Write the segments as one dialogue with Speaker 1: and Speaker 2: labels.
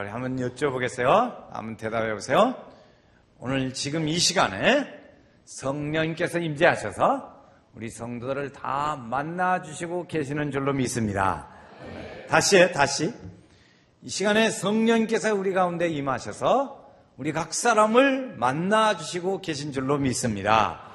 Speaker 1: 우리 한번 여쭤보겠어요? 한번 대답해 보세요. 오늘 지금 이 시간에 성령님께서 임재하셔서 우리 성도들을 다 만나주시고 계시는 줄로 믿습니다. 다시. 이 시간에 성령님께서 우리 가운데 임하셔서 우리 각 사람을 만나주시고 계신 줄로 믿습니다.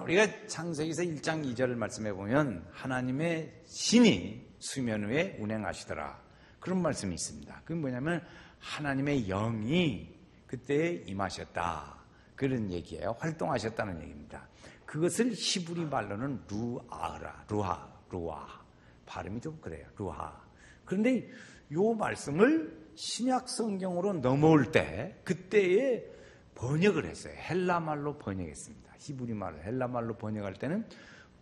Speaker 1: 우리가 창세기서 1장 2절을 말씀해 보면 하나님의 신이 수면 위에 운행하시더라. 그런 말씀이 있습니다. 그게 뭐냐면 하나님의 영이 그때 임하셨다. 그런 얘기예요. 활동하셨다는 얘기입니다. 그것을 히브리 말로는 루아. 발음이 좀 그래요. 루하. 그런데 이 말씀을 신약 성경으로 넘어올 때 그때에 번역을 했어요. 헬라 말로 번역했습니다. 히브리 말로 헬라 말로 번역할 때는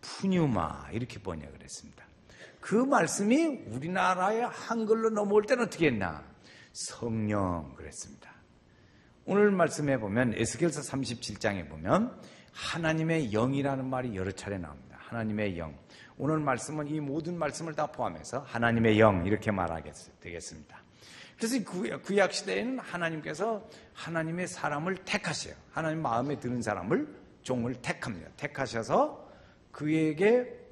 Speaker 1: 푸뉴마 이렇게 번역을 했습니다. 그 말씀이 우리나라의 한글로 넘어올 때는 어떻게 했나? 성령 그랬습니다. 오늘 말씀해 보면 에스겔서 37장에 보면 하나님의 영이라는 말이 여러 차례 나옵니다. 하나님의 영. 오늘 말씀은 이 모든 말씀을 다 포함해서 하나님의 영 이렇게 말하게 되겠습니다. 그래서 구약 시대에는 하나님께서 하나님의 사람을 택하셔요. 하나님 마음에 드는 사람을 종을 택합니다. 택하셔서 그에게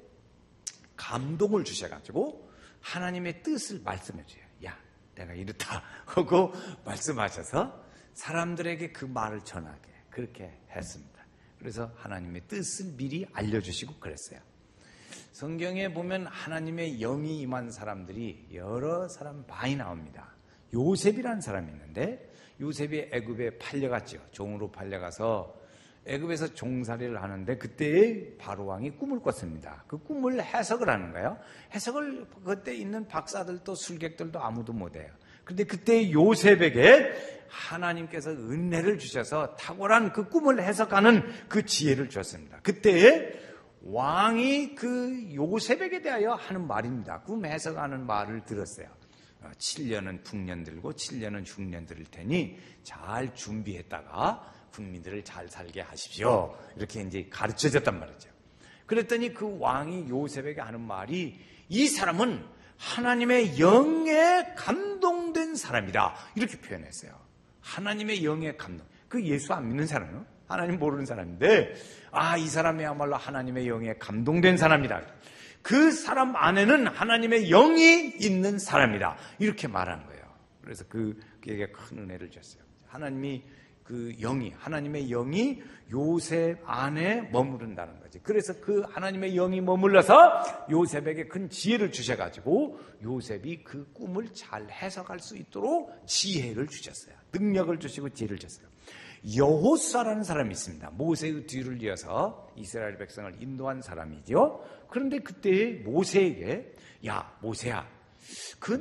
Speaker 1: 감동을 주셔가지고 하나님의 뜻을 말씀해 줘요. 야, 내가 이렇다 하고 말씀하셔서 사람들에게 그 말을 전하게 그렇게 했습니다. 그래서 하나님의 뜻을 미리 알려주시고 그랬어요. 성경에 보면 하나님의 영이 임한 사람들이 여러 사람 많이 나옵니다. 요셉이라는 사람이 있는데 요셉이 애굽에 팔려갔죠. 종으로 팔려가서 애굽에서 종살이를 하는데 그때 바로왕이 꿈을 꿨습니다. 그 꿈을 해석을 하는 거예요. 해석을 그때 있는 박사들도 술객들도 아무도 못해요. 그런데 그때 요셉에게 하나님께서 은혜를 주셔서 탁월한 그 꿈을 해석하는 그 지혜를 주셨습니다. 그때에 왕이 그 요셉에게 대하여 하는 말입니다. 꿈 해석하는 말을 들었어요. 7년은 풍년 들고 7년은 흉년 들을 테니 잘 준비했다가 국민들을 잘 살게 하십시오. 이렇게 이제 가르쳐 줬단 말이죠. 그랬더니 그 왕이 요셉에게 하는 말이 이 사람은 하나님의 영에 감동된 사람이다. 이렇게 표현했어요. 하나님의 영에 감동. 그 예수 안 믿는 사람은 하나님 모르는 사람인데 이 사람이야말로 하나님의 영에 감동된 사람이다. 그 사람 안에는 하나님의 영이 있는 사람이다. 이렇게 말하는 거예요. 그래서 그에게 큰 은혜를 줬어요. 하나님의 영이 요셉 안에 머무른다는 거지. 그래서 그 하나님의 영이 머물러서 요셉에게 큰 지혜를 주셔가지고 요셉이 그 꿈을 잘 해석할 수 있도록 지혜를 주셨어요. 능력을 주시고 지혜를 주셨어요. 여호수아라는 사람이 있습니다. 모세의 뒤를 이어서 이스라엘 백성을 인도한 사람이죠. 그런데 그때 모세에게 야 모세야,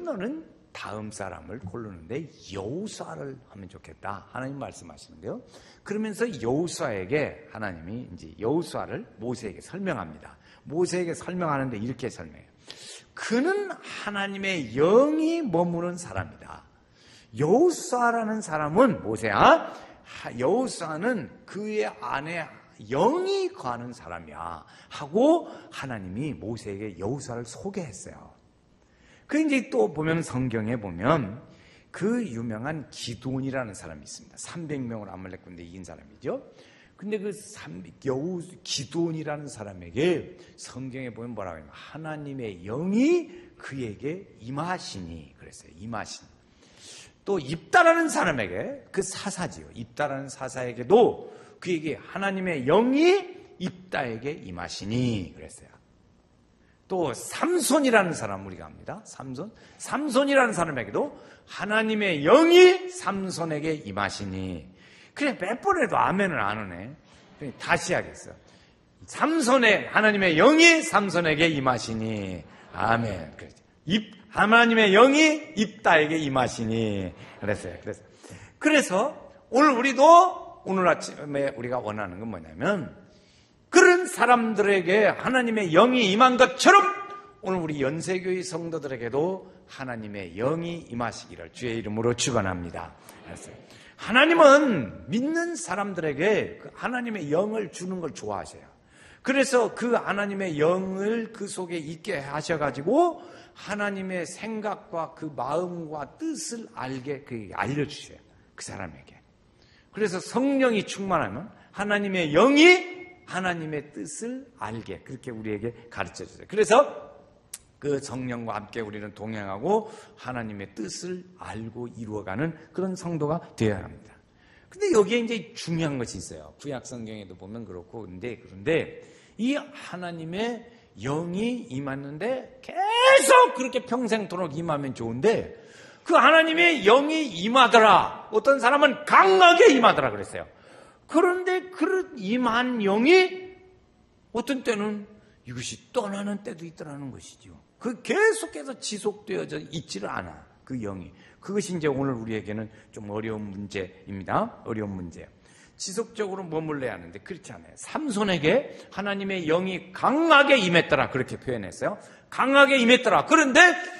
Speaker 1: 너는 다음 사람을 고르는데 여호수아를 하면 좋겠다. 하나님 말씀하시는데요. 그러면서 여호수아에게 하나님이 이제 여호수아를 모세에게 설명합니다. 모세에게 설명하는데 이렇게 설명해요. 그는 하나님의 영이 머무는 사람이다. 여호수아라는 사람은 모세야, 여호수아는 그의 안에 영이 거하는 사람이야 하고 하나님이 모세에게 여호수아를 소개했어요. 그 이제 또 보면 성경에 보면 그 유명한 기드온이라는 사람이 있습니다. 300명을 아말렉 군대 이긴 사람이죠. 근데 그 기드온이라는 사람에게 성경에 보면 뭐라고 하냐면 하나님의 영이 그에게 임하시니 그랬어요. 임하시니. 또 입다라는 사람에게 그 사사지요. 입다라는 사사에게도 그에게 하나님의 영이 입다에게 임하시니 그랬어요. 또 삼손이라는 사람 우리가 압니다. 삼손이라는 사람에게도 하나님의 영이 삼손에게 임하시니. 그래 몇 번 해도 아멘을 안 하네. 다시 하겠어. 하나님의 영이 삼손에게 임하시니. 아멘. 하나님의 영이 입다에게 임하시니. 그랬어요. 그래서 오늘 아침에 우리가 원하는 건 뭐냐면 그런 사람들에게 하나님의 영이 임한 것처럼 오늘 우리 연세교회 성도들에게도 하나님의 영이 임하시기를 주의 이름으로 축원합니다. 하나님은 믿는 사람들에게 하나님의 영을 주는 걸 좋아하셔요. 그래서 그 하나님의 영을 그 속에 있게 하셔가지고 하나님의 생각과 그 마음과 뜻을 알려주셔요. 그 사람에게. 그래서 성령이 충만하면 하나님의 영이 하나님의 뜻을 알게 그렇게 우리에게 가르쳐 주세요. 그래서 그 성령과 함께 우리는 동행하고 하나님의 뜻을 알고 이루어가는 그런 성도가 되어야 합니다. 근데 여기에 이제 중요한 것이 있어요. 구약 성경에도 보면 그렇고 그런데 이 하나님의 영이 임하는데 계속 그렇게 평생토록 임하면 좋은데 그 하나님의 영이 임하더라. 어떤 사람은 강하게 임하더라 그랬어요. 그런데 그런 임한 영이 어떤 때는 이것이 떠나는 때도 있더라는 것이죠. 그 계속해서 지속되어져 있지를 않아. 그 영이. 그것이 이제 오늘 우리에게는 좀 어려운 문제입니다. 어려운 문제예요. 지속적으로 머물러야 하는데 그렇지 않아요. 삼손에게 하나님의 영이 강하게 임했더라 그렇게 표현했어요. 강하게 임했더라. 그런데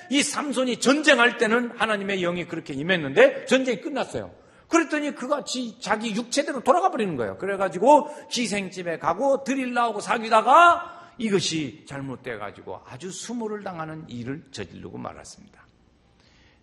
Speaker 1: 이 삼손이 전쟁할 때는 하나님의 영이 그렇게 임했는데 전쟁이 끝났어요. 그랬더니 그가 자기 육체대로 돌아가 버리는 거예요. 그래가지고 기생집에 가고 드릴 나오고 사귀다가 이것이 잘못돼가지고 아주 수모를 당하는 일을 저지르고 말았습니다.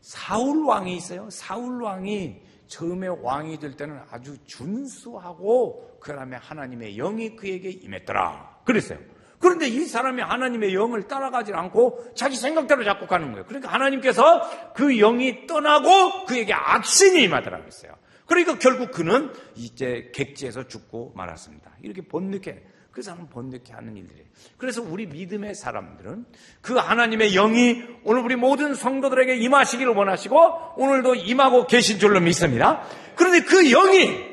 Speaker 1: 사울 왕이 있어요. 사울 왕이 처음에 왕이 될 때는 아주 준수하고 그 다음에 하나님의 영이 그에게 임했더라 그랬어요. 그런데 이 사람이 하나님의 영을 따라가지 않고 자기 생각대로 자꾸 가는 거예요. 그러니까 하나님께서 그 영이 떠나고 그에게 악신이 임하더라 그랬어요. 그러니까 결국 그는 이제 객지에서 죽고 말았습니다. 이렇게 번뇌케 그 사람은 번뇌케 하는 일들이에요. 그래서 우리 믿음의 사람들은 그 하나님의 영이 오늘 우리 모든 성도들에게 임하시기를 원하시고 오늘도 임하고 계신 줄로 믿습니다. 그런데 그 영이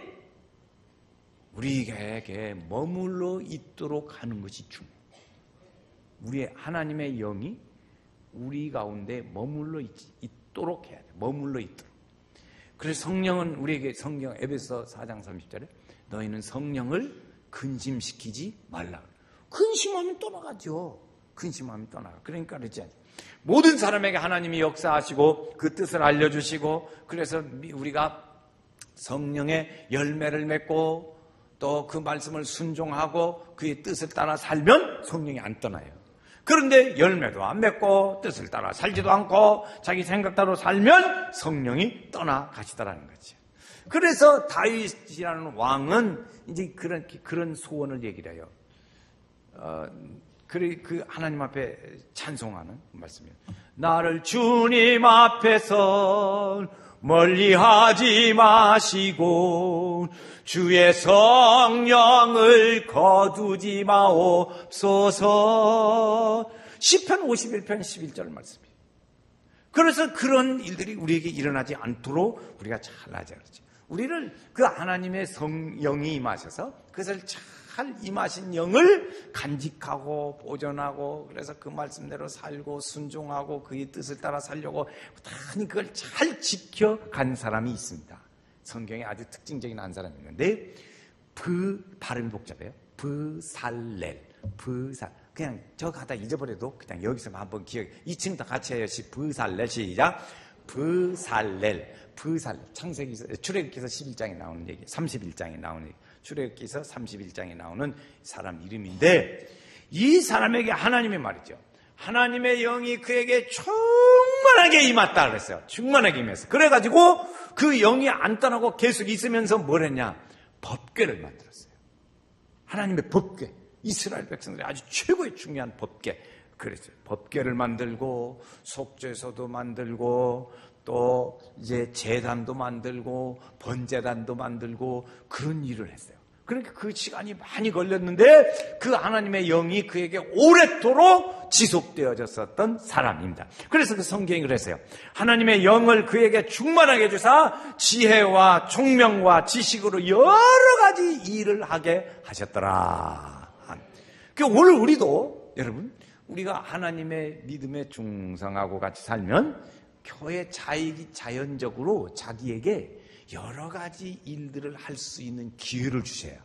Speaker 1: 우리에게 머물러 있도록 하는 것이 중요해요. 우리의 하나님의 영이 우리 가운데 머물러 있도록 해야 돼요. 머물러 있도록. 그래서 성령은 우리에게 성경 에베소 4장 30절에 너희는 성령을 근심시키지 말라. 근심하면 떠나가죠. 근심하면 떠나가. 그러니까 그러지 않아요. 모든 사람에게 하나님이 역사하시고 그 뜻을 알려주시고 그래서 우리가 성령의 열매를 맺고 또 그 말씀을 순종하고 그의 뜻을 따라 살면 성령이 안 떠나요. 그런데 열매도 안 맺고 뜻을 따라 살지도 않고 자기 생각대로 살면 성령이 떠나가시더라는 거죠. 그래서 다윗이라는 왕은 이제 그런 소원을 얘기를 해요. 그 하나님 앞에 찬송하는 말씀이에요. 나를 주님 앞에서 멀리하지 마시고 주의 성령을 거두지 마옵소서. 시편 51편 11절 말씀이에요. 그래서 그런 일들이 우리에게 일어나지 않도록 우리가 잘 하자 그러죠. 우리를 그 하나님의 성령이 임하셔서 그것을 잘 임하신 영을 간직하고 보존하고 그래서 그 말씀대로 살고 순종하고 그의 뜻을 따라 살려고 단히 그걸 잘 지켜간 사람이 있습니다. 성경에 아주 특징적인 한 사람이 있는데 발음이 복잡해요. 브살렐. 그냥 저 가다 잊어버려도 그냥 여기서 한번 기억해. 2층 다 같이 해요. 브살렐 시작. 브살렐. 창세기서 출애굽기서 11장에 나오는 얘기, 31장에 나오는 얘기. 출애굽기서 31장에 나오는 사람 이름인데 이 사람에게 하나님의 말이죠. 하나님의 영이 그에게 충만하게 임했다 그랬어요. 충만하게 임했어. 그래가지고 그 영이 안 떠나고 계속 있으면서 뭘 했냐? 법궤를 만들었어요. 하나님의 법궤. 이스라엘 백성들이 아주 최고의 중요한 법궤. 그랬어요. 법궤를 만들고 속죄소도 만들고 또 이제 제단도 만들고 번제단도 만들고 그런 일을 했어요. 그러니까 그 시간이 많이 걸렸는데 그 하나님의 영이 그에게 오랫도록 지속되어졌었던 사람입니다. 그래서 그 성경이 그랬어요. 하나님의 영을 그에게 충만하게 주사 지혜와 총명과 지식으로 여러 가지 일을 하게 하셨더라. 오늘 우리도 여러분 우리가 하나님의 믿음에 충성하고 같이 살면 교회 자연적으로 자기에게 여러 가지 일들을 할 수 있는 기회를 주셔요.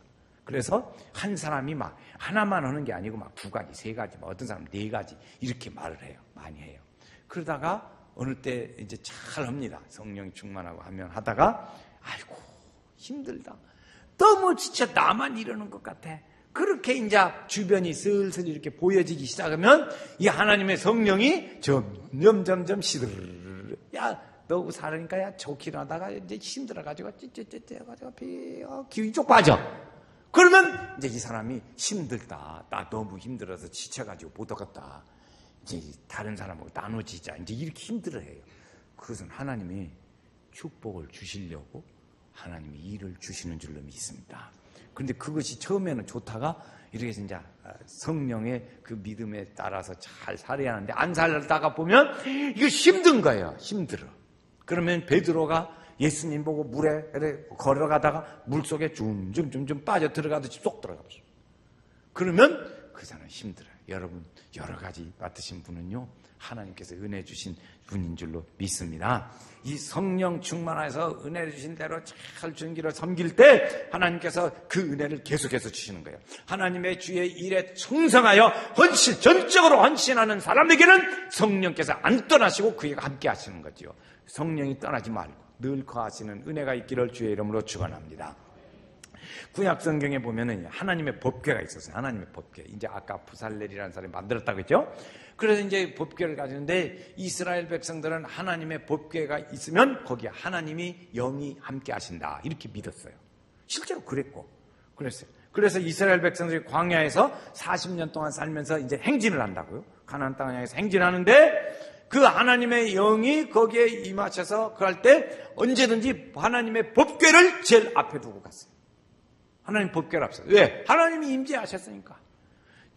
Speaker 1: 그래서 한 사람이 막 하나만 하는 게 아니고 막 2가지, 3가지, 어떤 사람은 4가지 이렇게 말을 해요. 많이 해요. 그러다가 어느 때 이제 잘 합니다. 성령이 충만하고 하면 하다가 아이고 힘들다. 너무 진짜 나만 이러는 것 같아. 그렇게 이제 주변이 슬슬 이렇게 보여지기 시작하면 이 하나님의 성령이 점점 시들. 야, 너 살으니까 야 좋긴 하다가 이제 힘들어가지고 찌찌찌찌해가지고 기운이 쪽 빠져. 그러면 이제 이 사람이 힘들다. 나 너무 힘들어서 지쳐가지고 못 하겠다. 이제 다른 사람하고 나눠지자. 이제 이렇게 힘들어해요. 그것은 하나님이 축복을 주시려고 하나님이 일을 주시는 줄로 믿습니다. 그런데 그것이 처음에는 좋다가 이렇게 해서 이제 성령의 그 믿음에 따라서 잘 살아야 하는데 안 살다가 보면 이거 힘든 거예요. 힘들어. 그러면 베드로가 예수님 보고 물에 걸어가다가 물속에 줌 빠져 들어가듯이 쏙 들어가버려. 그러면 그 사람은 힘들어요. 여러분 여러 가지 맡으신 분은요 하나님께서 은혜 주신 분인 줄로 믿습니다. 이 성령 충만해서 은혜 주신 대로 잘 준기로 섬길 때 하나님께서 그 은혜를 계속해서 주시는 거예요. 하나님의 주의 일에 충성하여 전적으로 헌신하는 사람에게는 성령께서 안 떠나시고 그에게 함께 하시는 거죠. 성령이 떠나지 말고 늘 거하시는 은혜가 있기를 주의 이름으로 축원합니다. 구약 성경에 보면은 하나님의 법궤가 있었어요. 하나님의 법궤. 이제 아까 부살렐이라는 사람이 만들었다고 했죠. 그래서 이제 법궤를 가지는데 이스라엘 백성들은 하나님의 법궤가 있으면 거기에 하나님이 영이 함께 하신다. 이렇게 믿었어요. 실제로 그랬고. 그랬어요. 그래서 이스라엘 백성들이 광야에서 40년 동안 살면서 이제 행진을 한다고요. 가나안 땅을 향해서 행진하는데 그 하나님의 영이 거기에 임하셔서 그럴 때 언제든지 하나님의 법궤를 제일 앞에 두고 갔어요. 하나님 법궤를 앞서. 왜? 하나님이 임재하셨으니까.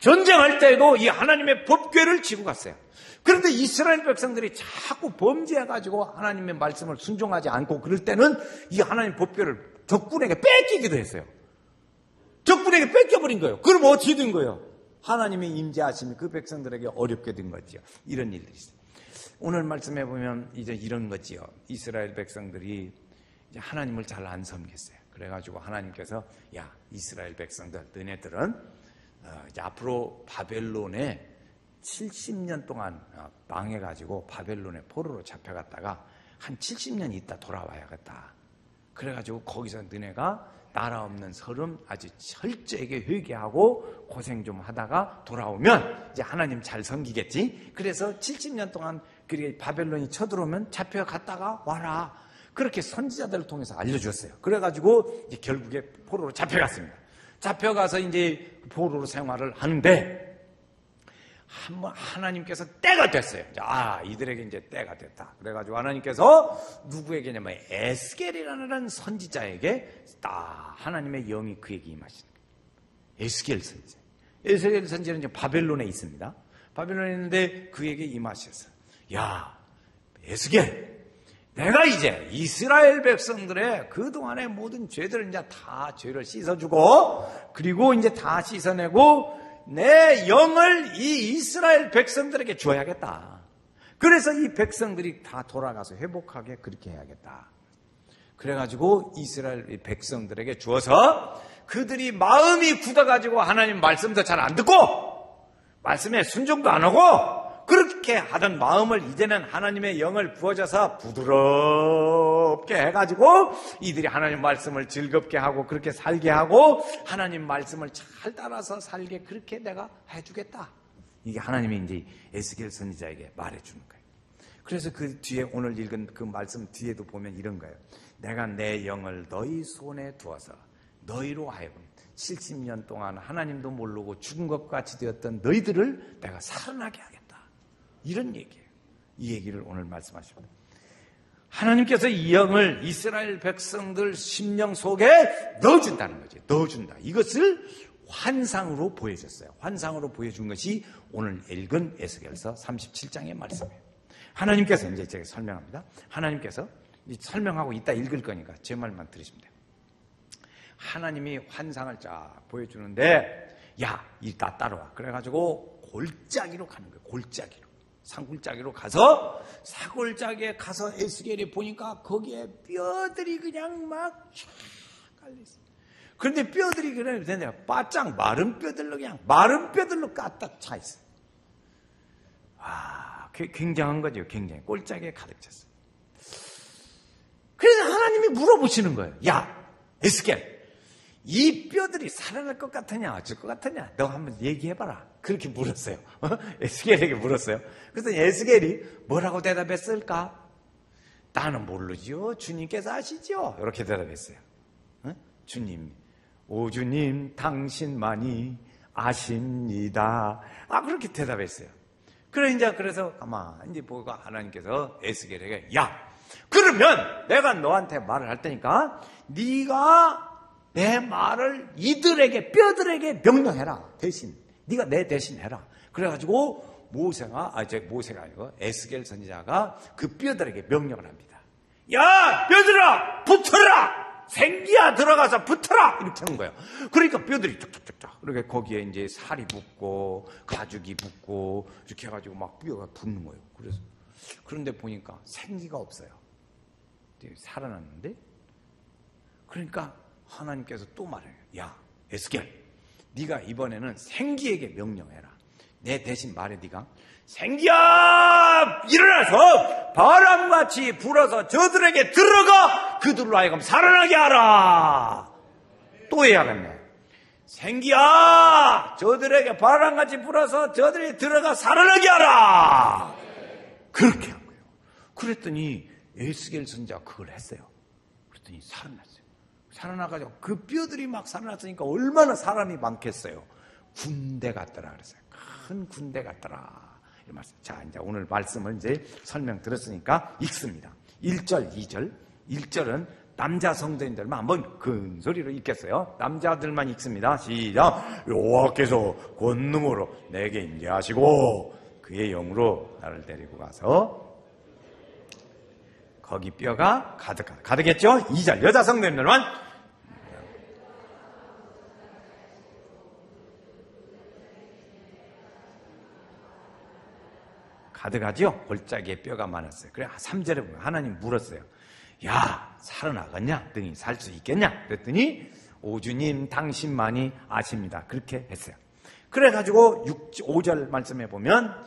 Speaker 1: 전쟁할 때에도 이 하나님의 법궤를 지고 갔어요. 그런데 이스라엘 백성들이 자꾸 범죄해가지고 하나님의 말씀을 순종하지 않고 그럴 때는 이 하나님 법궤를 적군에게 뺏기기도 했어요. 적군에게 뺏겨버린 거예요. 그럼 어떻게 된 거예요? 하나님이 임재하심이 그 백성들에게 어렵게 된 거지요. 이런 일들이 있어요. 오늘 말씀해 보면 이제 이런 거지요. 이스라엘 백성들이 이제 하나님을 잘 안 섬겼어요. 그래가지고 하나님께서 야 이스라엘 백성들 너네들은 이제 앞으로 바벨론에 70년 동안 망해가지고 바벨론에 포로로 잡혀갔다가 한 70년 있다 돌아와야겠다. 그래가지고 거기서 너네가 나라 없는 서름 아주 철저하게 회개하고 고생 좀 하다가 돌아오면 이제 하나님 잘 섬기겠지. 그래서 70년 동안 바벨론이 쳐들어오면 잡혀갔다가 와라. 그렇게 선지자들을 통해서 알려주었어요. 그래가지고 이제 결국에 포로로 잡혀갔습니다. 잡혀가서 이제 포로로 생활을 하는데 한번 하나님께서 때가 됐어요. 이들에게 이제 때가 됐다. 그래가지고 하나님께서 누구에게냐면 에스겔이라는 선지자에게 딱 하나님의 영이 그에게 임하시는 거예요. 에스겔 선지자. 에스겔 선지자는 이제 바벨론에 있습니다. 바벨론에 있는데 그에게 임하셔서 야 에스겔 내가 이제 이스라엘 백성들의 그동안의 모든 죄들을 이제 다 죄를 씻어주고 그리고 이제 다 씻어내고 내 영을 이 이스라엘 백성들에게 줘야겠다. 그래서 이 백성들이 다 돌아가서 회복하게 그렇게 해야겠다. 그래가지고 이스라엘 백성들에게 주어서 그들이 마음이 굳어가지고 하나님 말씀도 잘 안 듣고 말씀에 순종도 안 하고 그렇게 하던 마음을 이제는 하나님의 영을 부어줘서 부드럽게 해가지고 이들이 하나님 말씀을 즐겁게 하고 그렇게 살게 하고 하나님 말씀을 잘 따라서 살게 그렇게 내가 해주겠다. 이게 하나님이 이제 에스겔 선지자에게 말해주는 거예요. 그래서 그 뒤에 오늘 읽은 그 말씀 뒤에도 보면 이런 거예요. 내가 내 영을 너희 손에 두어서 너희로 하여금 70년 동안 하나님도 모르고 죽은 것 같이 되었던 너희들을 내가 살아나게 하겠다. 이런 얘기예요. 이 얘기를 오늘 말씀하십니다. 하나님께서 이 영을 이스라엘 백성들 심령 속에 넣어준다는 거지. 넣어준다. 이것을 환상으로 보여줬어요. 환상으로 보여준 것이 오늘 읽은 에스겔서 37장의 말씀이에요. 하나님께서 이제 제가 설명합니다. 하나님께서 설명하고 이따 읽을 거니까 제 말만 들으시면 돼요. 하나님이 환상을 쫙 보여주는데 야, 이따 따라와. 그래가지고 골짜기로 가는 거예요. 골짜기로. 산골짜기로 가서 사골짜기에 가서 에스겔이 보니까 거기에 뼈들이 그냥 막 쫙 깔려있어요. 그런데 뼈들이 그냥 바짝 마른 뼈들로 그냥 마른 뼈들로 까딱 차 있어요. 굉장한 거죠. 굉장히 골짜기에 가득 찼어요. 그래서 하나님이 물어보시는 거예요. 야 에스겔 이 뼈들이 살아날 것 같으냐 어쩔 것 같으냐 너 한번 얘기해봐라. 그렇게 물었어요. 에스겔에게 물었어요. 그래서 에스겔이 뭐라고 대답했을까? 나는 모르죠. 주님께서 아시죠. 이렇게 대답했어요. 주님, 오 주님 당신만이 아십니다. 그렇게 대답했어요. 그래서 가만히 보고 하나님께서 에스겔에게 야, 그러면 내가 너한테 말을 할 테니까 네가 내 말을 이들에게 뼈들에게 명령해라. 대신 네가 내 대신 해라. 그래가지고 모세가 아니고 에스겔 선지자가 그 뼈들에게 명령을 합니다. 야, 뼈들아 붙어라. 생기야 들어가서 붙어라. 이렇게 하는 거예요. 그러니까 뼈들이 쫙쫙쫙쫙. 그러니까 거기에 이제 살이 붙고 가죽이 붙고 이렇게 해가지고 막 뼈가 붙는 거예요. 그런데 보니까 생기가 없어요. 살아났는데. 그러니까 하나님께서 또 말해요. 야, 에스겔, 네가 이번에는 생기에게 명령해라. 내 대신 말해. 네가 생기야 일어나서 바람같이 불어서 저들에게 들어가 그들로 하여금 살아나게 하라. 또 해야겠네. 생기야 저들에게 바람같이 불어서 저들이 들어가 살아나게 하라. 그렇게 한 거예요. 그랬더니 에스겔 선지자가 그걸 했어요. 그랬더니 살아났어요. 살아나가지고 그 뼈들이 막 살아났으니까 얼마나 사람이 많겠어요. 군대 같더라 그랬어요. 큰 군대 같더라. 이 말씀. 자, 이제 오늘 말씀을 이제 설명 들었으니까 읽습니다. 1절, 2절. 1절은 남자 성도인들만 한번 큰 소리로 읽겠어요. 남자들만 읽습니다. 시작. 여호와께서 권능으로 내게 임재하시고 그의 영으로 나를 데리고 가서 거기 뼈가 가득했죠? 2절 여자 성도님들만 가득하죠? 골짜기에 뼈가 많았어요. 그래 3절에 보면 하나님 물었어요. 야, 살아나겠냐? 등이 살 수 있겠냐? 그랬더니 오주님 당신만이 아십니다. 그렇게 했어요. 그래가지고 5절 말씀해 보면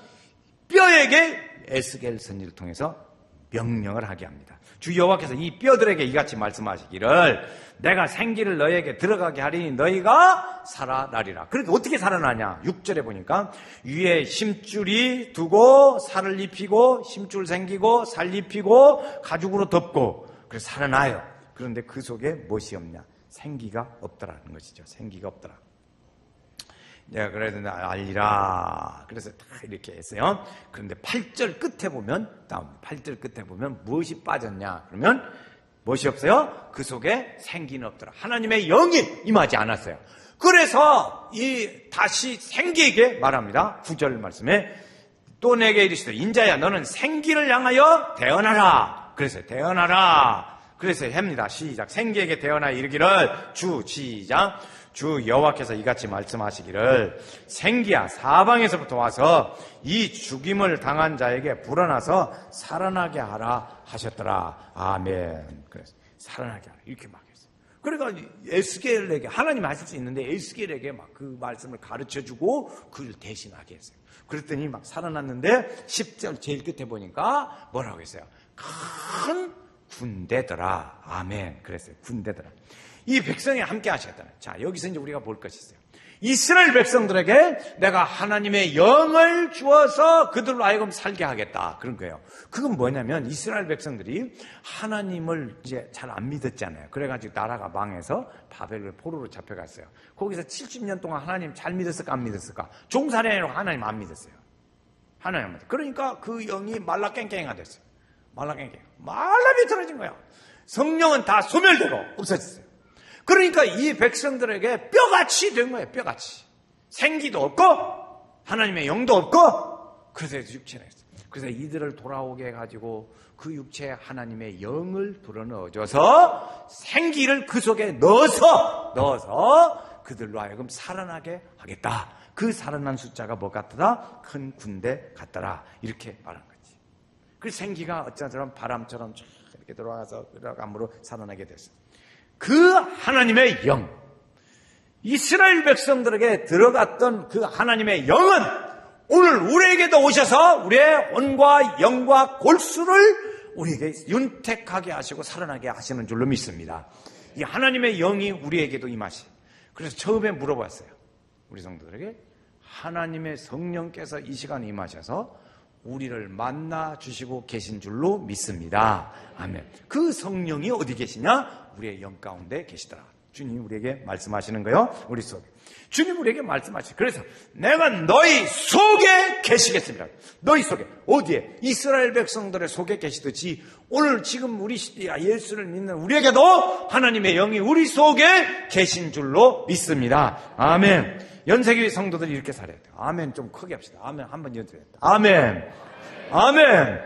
Speaker 1: 뼈에게 에스겔 선지를 통해서 명령을 하게 합니다. 주 여호와께서 이 뼈들에게 이같이 말씀하시기를 내가 생기를 너희에게 들어가게 하리니 너희가 살아나리라. 그러니까 어떻게 살아나냐? 6절에 보니까 위에 심줄이 두고 살을 입히고 심줄 생기고 살 입히고 가죽으로 덮고 그래서 살아나요. 그런데 그 속에 무엇이 없냐? 생기가 없더라는 것이죠. 생기가 없더라. 내가 그래도 알리라. 그래서 다 이렇게 했어요. 그런데 8절 끝에 보면, 다음 8절 끝에 보면 무엇이 빠졌냐? 그러면 무엇이 없어요? 그 속에 생기는 없더라. 하나님의 영이 임하지 않았어요. 그래서 다시 생기에게 말합니다. 9절 말씀에 또 내게 이르시되 인자야 너는 생기를 향하여 대언하라. 그래서 대언하라. 그래서 합니다. 시작. 생기에게 대언하여 이르기를 주 여호와께서 이같이 말씀하시기를 생기야 사방에서부터 와서 이 죽임을 당한 자에게 불어나서 살아나게 하라 하셨더라. 아멘. 그래서 살아나게 하라 이렇게 막 했어요. 그러니까 에스겔에게 하나님 하실 수 있는데 에스겔에게 막 그 말씀을 가르쳐주고 그를 대신하게 했어요. 그랬더니 막 살아났는데 10절 제일 끝에 보니까 뭐라고 했어요? 큰 군대더라. 아멘. 그랬어요. 군대더라. 이 백성이 함께 하셨다. 자, 여기서 이제 우리가 볼 것이 있어요. 이스라엘 백성들에게 내가 하나님의 영을 주어서 그들로 하여금 살게 하겠다. 그런 거예요. 그건 뭐냐면 이스라엘 백성들이 하나님을 이제 잘 안 믿었잖아요. 그래가지고 나라가 망해서 바벨론 포로로 잡혀갔어요. 거기서 70년 동안 하나님 잘 믿었을까 안 믿었을까? 종살이로 하나님 안 믿었어요. 하나님 안 믿었어요. 그러니까 그 영이 말라깽깽이가 됐어요. 말라비틀어진 거야. 성령은 다 소멸되고 없어졌어요. 그러니까 이 백성들에게 뼈같이 된 거예요. 뼈같이. 생기도 없고 하나님의 영도 없고 그래서 육체가 있어요. 그래서 이들을 돌아오게 해가지고 그 육체에 하나님의 영을 불어넣어줘서 생기를 그 속에 넣어서 그들로 하여금 살아나게 하겠다. 그 살아난 숫자가 뭐 같더라? 큰 군대 같더라. 이렇게 말한 거지. 그 생기가 어쩌면 바람처럼 이렇게 들어와서 감으로 살아나게 됐어요. 그 하나님의 영, 이스라엘 백성들에게 들어갔던 그 하나님의 영은 오늘 우리에게도 오셔서 우리의 혼과 영과 골수를 우리에게 윤택하게 하시고 살아나게 하시는 줄로 믿습니다. 이 하나님의 영이 우리에게도 임하시. 그래서 처음에 물어봤어요. 우리 성도들에게 하나님의 성령께서 이 시간에 임하셔서 우리를 만나 주시고 계신 줄로 믿습니다. 아멘. 그 성령이 어디 계시냐? 우리의 영 가운데 계시더라. 주님 우리에게 말씀하시는 거요. 우리 속에. 주님 우리에게 말씀하시죠. 그래서 내가 너희 속에 계시겠습니다. 너희 속에. 어디에? 이스라엘 백성들의 속에 계시듯이 오늘 지금 우리 예수를 믿는 우리에게도 하나님의 영이 우리 속에 계신 줄로 믿습니다. 아멘. 연세교회 성도들이 이렇게 살아야 돼요. 아멘. 좀 크게 합시다. 아멘. 한번 연습했다. 아멘. 아멘.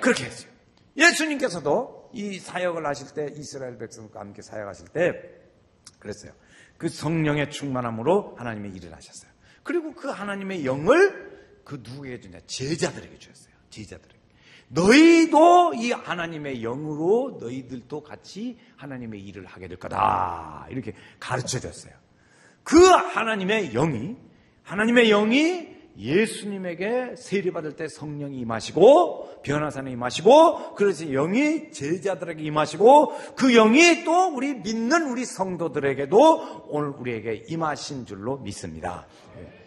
Speaker 1: 그렇게 했어요. 예수님께서도 이 사역을 하실 때 이스라엘 백성과 함께 사역하실 때 그랬어요. 그 성령의 충만함으로 하나님의 일을 하셨어요. 그리고 그 하나님의 영을 그 누구에게 주냐? 제자들에게 주셨어요. 제자들에게. 너희도 이 하나님의 영으로 너희들도 같이 하나님의 일을 하게 될 거다. 이렇게 가르쳐 줬어요. 그 하나님의 영이 예수님에게 세례받을 때 성령이 임하시고 변화사는 임하시고 그래서 영이 제자들에게 임하시고 그 영이 또 우리 믿는 우리 성도들에게도 오늘 우리에게 임하신 줄로 믿습니다.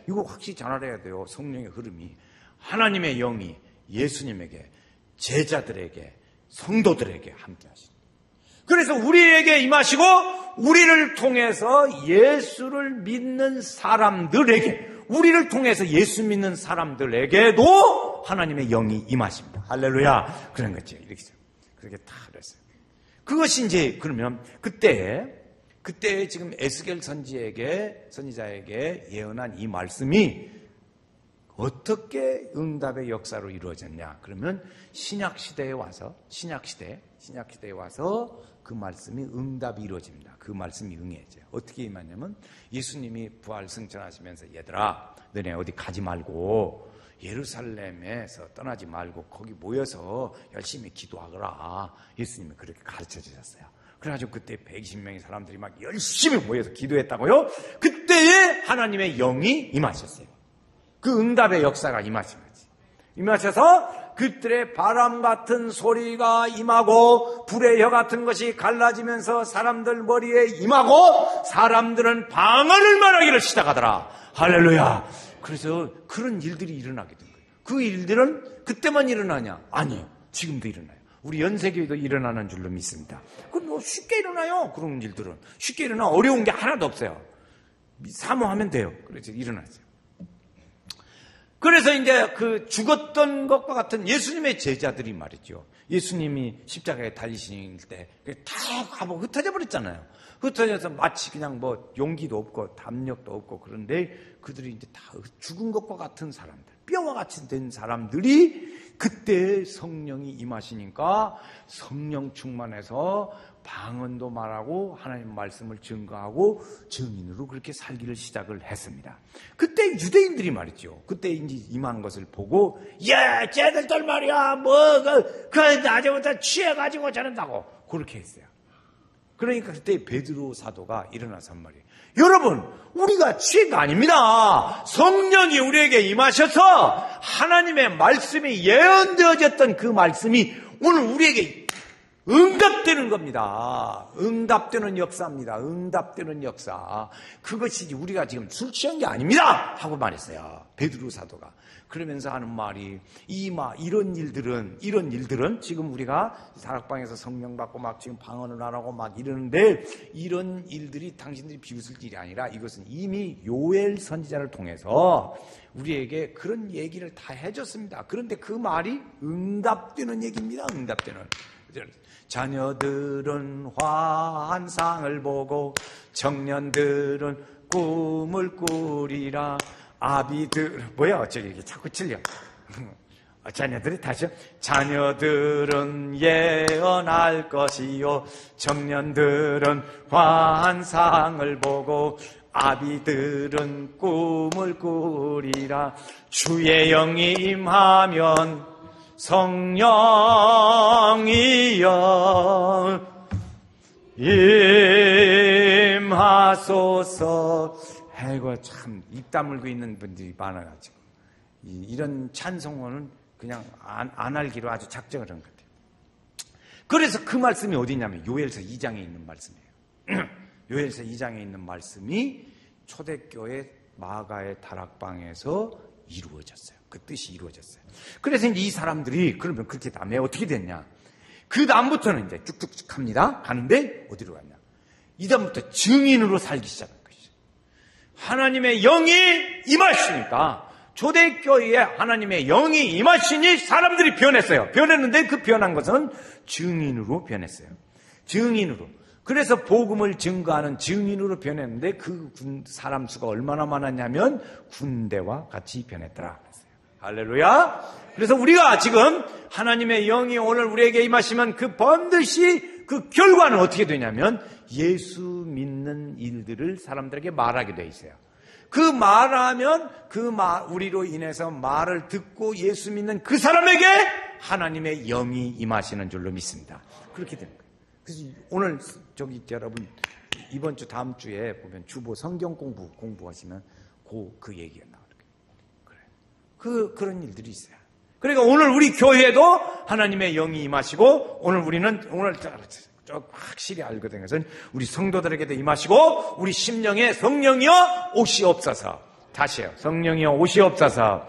Speaker 1: 이거 확실히 잘 알아야 돼요. 성령의 흐름이 하나님의 영이 예수님에게 제자들에게 성도들에게 함께 하십니다. 그래서 우리에게 임하시고 우리를 통해서 예수를 믿는 사람들에게 우리를 통해서 예수 믿는 사람들에게도 하나님의 영이 임하십니다. 할렐루야. 그런 거죠. 이렇게 그렇게 다 그랬어요. 그것이 이제 그러면 그때 지금 에스겔 선지자에게 예언한 이 말씀이 어떻게 응답의 역사로 이루어졌냐? 그러면 신약 시대에 와서 그 말씀이 응답이 이루어집니다. 그 말씀이 응해져요. 어떻게 임하냐면 예수님이 부활 승천하시면서 얘들아 너네 어디 가지 말고 예루살렘에서 떠나지 말고 거기 모여서 열심히 기도하거라. 예수님이 그렇게 가르쳐 주셨어요. 그래가지고 그때 120명의 사람들이 막 열심히 모여서 기도했다고요. 그때에 하나님의 영이 임하셨어요. 그 응답의 역사가 임하신 거지. 임하셔서 그들의 바람 같은 소리가 임하고 불의 혀 같은 것이 갈라지면서 사람들 머리에 임하고 사람들은 방언을 말하기를 시작하더라. 할렐루야. 그래서 그런 일들이 일어나게 된 거예요. 그 일들은 그때만 일어나냐? 아니에요. 지금도 일어나요. 우리 연세교회도 일어나는 줄로 믿습니다. 그럼 뭐 쉽게 일어나요. 그런 일들은. 쉽게 일어나. 어려운 게 하나도 없어요. 사모하면 돼요. 그래서 일어나죠. 그래서 이제 그 죽었던 것과 같은 예수님의 제자들이 말이죠. 예수님이 십자가에 달리실 때 다 가고 흩어져 버렸잖아요. 흩어져서 마치 그냥 뭐 용기도 없고 담력도 없고 그런데 그들이 이제 다 죽은 것과 같은 사람들, 뼈와 같이 된 사람들이 그때 성령이 임하시니까 성령 충만해서 방언도 말하고 하나님 말씀을 증거하고 증인으로 그렇게 살기를 시작을 했습니다. 그때 유대인들이 말이죠. 그때 이제 임한 것을 보고 야, 쟤들들 말이야 그 낮에부터 취해가지고 저런다고 그렇게 했어요. 그러니까 그때 베드로 사도가 일어나서 한 말이에요. 여러분, 우리가 취한 거 아닙니다. 성령이 우리에게 임하셔서 하나님의 말씀이 예언되어졌던 그 말씀이 오늘 우리에게 응답되는 겁니다. 응답되는 역사입니다. 응답되는 역사. 그것이 우리가 지금 술 취한 게 아닙니다. 하고 말했어요. 베드로 사도가. 그러면서 하는 말이 이런 일들은 지금 우리가 다락방에서 성령 받고 막 지금 방언을 안 하고 막 이러는데 이런 일들이 당신들이 비웃을 일이 아니라 이것은 이미 요엘 선지자를 통해서 우리에게 그런 얘기를 다 해줬습니다. 그런데 그 말이 응답되는 얘기입니다. 응답되는. 자녀들은 환상을 보고 청년들은 꿈을 꾸리라. 아비들 저기 자꾸 틀려. 자녀들이 다시요. 자녀들은 예언할 것이요 청년들은 환상을 보고 아비들은 꿈을 꾸리라. 주의 영이 임하면 성령이여 임하소서. 아이고 참 입 다물고 있는 분들이 많아가지고 이런 찬송어는 그냥 안 알기로 아주 작정을 한 것 같아요. 그래서 그 말씀이 어디냐면 요엘서 2장에 있는 말씀이에요. 요엘서 2장에 있는 말씀이 초대교회 마가의 다락방에서 이루어졌어요. 그 뜻이 이루어졌어요. 그래서 이제 이 사람들이 그러면 그렇게 다음에 어떻게 됐냐? 그 다음부터는 이제 쭉쭉쭉 갑니다. 가는데 어디로 갔냐? 이 다음부터 증인으로 살기 시작한 것이죠. 하나님의 영이 임하시니까 초대교회에 하나님의 영이 임하시니 사람들이 변했어요. 변했는데 그 변한 것은 증인으로 변했어요. 증인으로. 그래서 복음을 증거하는 증인으로 변했는데 그 사람 수가 얼마나 많았냐면 군대와 같이 변했더라. 할렐루야. 그래서 우리가 지금 하나님의 영이 오늘 우리에게 임하시면 그 반드시 그 결과는 어떻게 되냐면 예수 믿는 일들을 사람들에게 말하게 돼 있어요. 그 말하면 우리로 인해서 말을 듣고 예수 믿는 그 사람에게 하나님의 영이 임하시는 줄로 믿습니다. 그렇게 되는 거예요. 그래서 오늘 여러분 이번 주 다음 주에 보면 주보 성경 공부하시면 그 얘기가 나와요. 그래. 그런 일들이 있어요. 그러니까 오늘 우리 교회도 하나님의 영이 임하시고 오늘 확실히 알거든요. 그래서 우리 성도들에게도 임하시고 우리 심령에 성령이여 오시옵소서. 다시요. 성령이여 오시옵소서.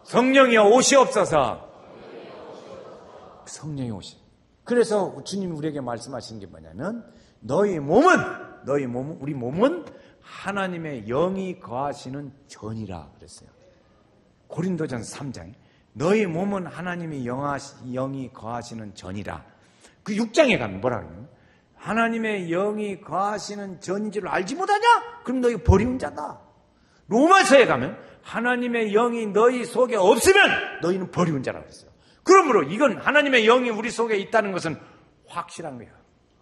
Speaker 1: 성령이여 오시옵소서. 성령이 오시. 그래서 주님이 우리에게 말씀하시는 게 뭐냐면 우리 몸은 하나님의 영이 거하시는 전이라 그랬어요. 고린도전서 3장에 너희 몸은 하나님의 영이 거하시는 전이라. 그 6장에 가면 뭐라 그러냐면 하나님의 영이 거하시는 전인 줄 알지 못하냐? 그럼 너희 버리운 자다. 로마서에 가면 하나님의 영이 너희 속에 없으면 너희는 버리운 자라고 했어요. 그러므로 이건 하나님의 영이 우리 속에 있다는 것은 확실한 거예요.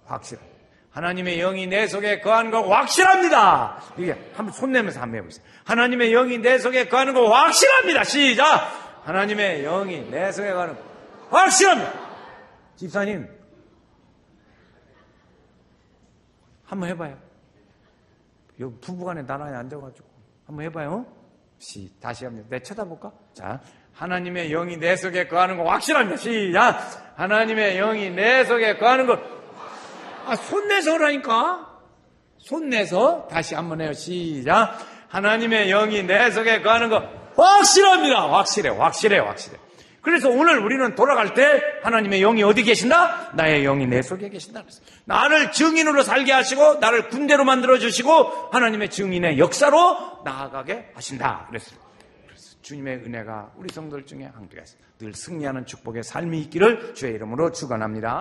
Speaker 1: 확실한. 하나님의 영이 내 속에 거하는 거 확실합니다. 이게 한번 손 내면서 한번 해보세요. 하나님의 영이 내 속에 거하는 거 확실합니다. 시작. 하나님의 영이 내 속에 거하는 거 확실합니다. 집사님 한번 해봐요. 여기 부부간에 나란히 앉아가지고 한번 해봐요. 다시 합니다. 내 쳐다볼까? 자, 하나님의 영이 내 속에 거하는 거 확실합니다. 시작. 하나님의 영이 내 속에 거하는 거 손 내서 하라니까. 손 내서 다시 한번 해요. 시작. 하나님의 영이 내 속에 거하는 거 확실합니다. 확실해. 그래서 오늘 우리는 돌아갈 때 하나님의 영이 어디 계신다? 나의 영이 내 속에 계신다. 나를 증인으로 살게 하시고 나를 군대로 만들어주시고 하나님의 증인의 역사로 나아가게 하신다. 그래서 주님의 은혜가 우리 성도들 중에 함께 하시고 늘 승리하는 축복의 삶이 있기를 주의 이름으로 축원합니다.